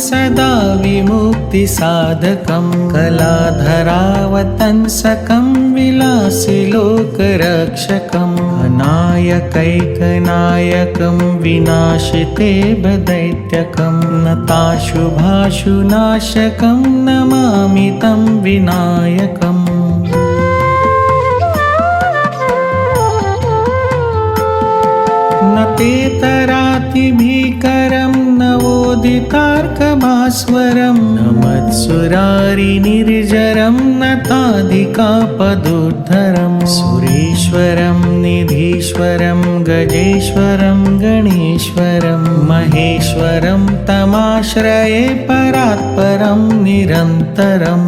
सदा विमुक्तिसाधकं कलाधरावतंसकं विलासि लोकरक्षकम् अनायकैकनायकं विनाशिते दैत्यकं नताशुभाशुनाशकं नमामि तं विनायकम् न तेतरातिभीकरं नवोदितार्कभास्वरं न मत्सुरारिनिर्जरं नताधिकापदुद्धरं सुरेश्वरं निधीश्वरं गजेश्वरं गणेश्वरं महेश्वरं तमाश्रये परात्परं निरन्तरम्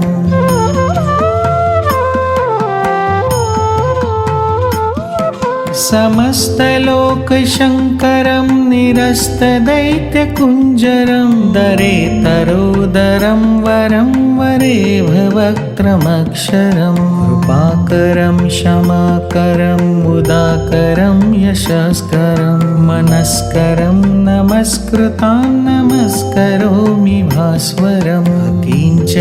समस्तलोकशङ्करं निरस्तदैत्यकुञ्जरं दरेतरोदरं वरं वरे भवक्त्रमक्षरं कृपाकरं क्षमाकरं मुदाकरं यशस्करं मनस्करं नमस्कृतां नमस्करोमि भास्वरम् किञ्चनार्तिमार्जनं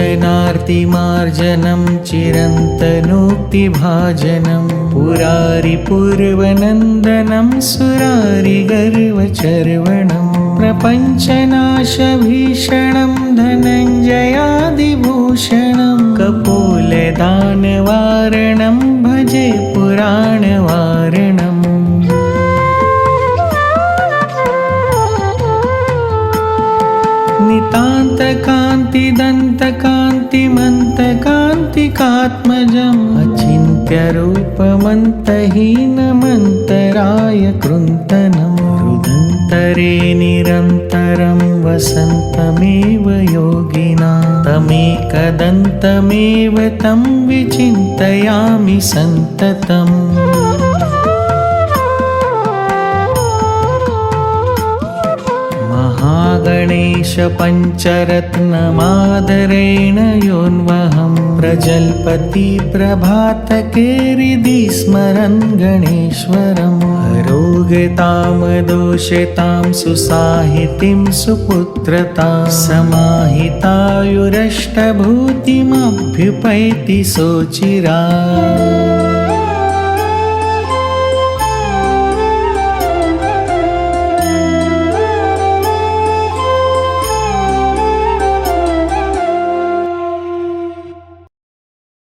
चिरन्तनोक्तिभाजनं पुरारिपूर्वनन्दनं सुरारिगर्वचर्वणं प्रपञ्चनाशभीषणं धनञ्जयादिभूषणं कपोलदानवारणं भजे पुराणवारणम् नितान्तकान्तिदन्तकान्तिमन्तकान्तिकात्मजम् अचिन्त्यरूपमन्तहीनमन्तराय कृन्तनं हृदन्तरे निरन्तरं वसन्तमेव योगिना तमेकदन्तमेव तं विचिन्तयामि सन्ततम् गणेश पञ्चरत्नमादरेण योन्वहं प्रजल्पति प्रभातके हृदि स्मरन् गणेश्वरम् अरोगतामदोषतां सुसाहितिं सुपुत्रतां समाहितायुरष्टभूतिमभ्युपैति सोचिरात्